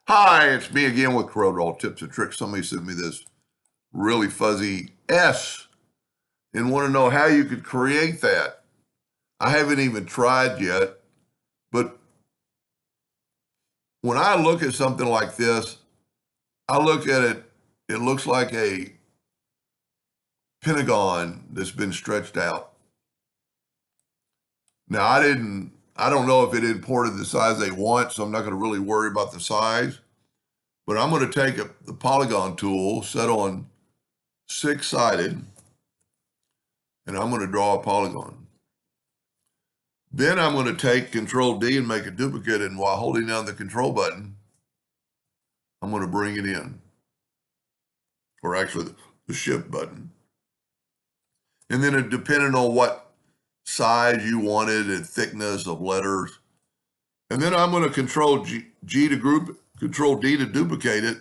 Hi, it's me again with Corel tips and tricks. Somebody sent me this really fuzzy S and want to know how you could create that. I haven't even tried yet, but when I look at something like this, I look at it, it looks like a pentagon that's been stretched out. Now, I don't know if it imported the size they want, so I'm not going to really worry about the size, but I'm going to take the polygon tool, set on six-sided, and I'm going to draw a polygon. Then I'm going to take Control D and make a duplicate, and while holding down the Control button, I'm going to bring it in, or actually the Shift button. And then depending on what size you wanted and thickness of letters. And then I'm going to Control G to group, Control D to duplicate it.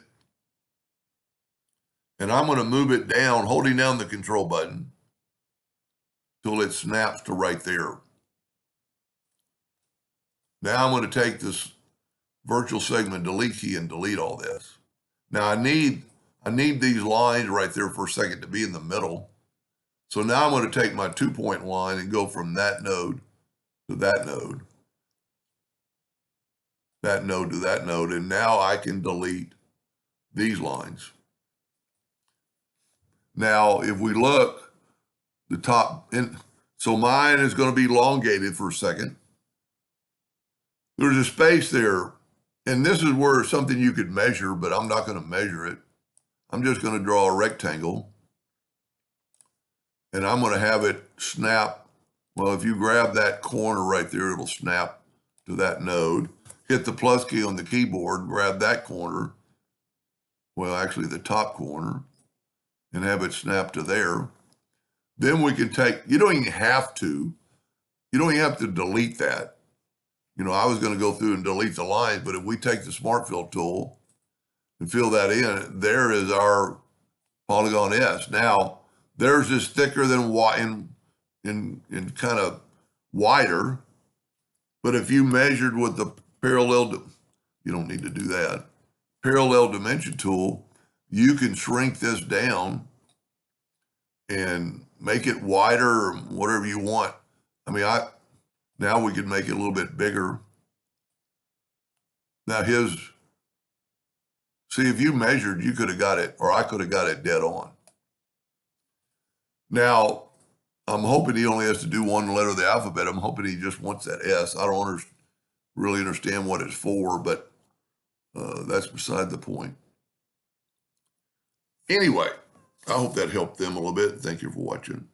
And I'm going to move it down, holding down the Control button till it snaps to right there. Now I'm going to take this virtual segment delete key and delete all this. Now I need these lines right there for a second to be in the middle. So now I'm going to take my 2-point line and go from that node to that node, that node to that node, and now I can delete these lines. Now, if we look, the top, so mine is going to be elongated for a second. There's a space there, and this is where something you could measure, but I'm not going to measure it. I'm just going to draw a rectangle, and I'm going to have it snap. Well, if you grab that corner right there, it'll snap to that node. Hit the plus key on the keyboard, grab that corner, well, actually the top corner, and have it snap to there. Then we can take, you don't even have to delete that. You know, I was going to go through and delete the lines, but if we take the Smart Fill tool and fill that in, there is our polygon S. Now, theirs is thicker than and kind of wider, but if you measured with the parallel, you don't need to do that. Parallel dimension tool, you can shrink this down and make it wider or whatever you want. I mean, now we can make it a little bit bigger. Now see, if you measured, you could have got it, or I could have got it dead on. Now, I'm hoping he only has to do one letter of the alphabet. I'm hoping he just wants that S. I don't really understand what it's for, but that's beside the point. Anyway, I hope that helped them a little bit. Thank you for watching.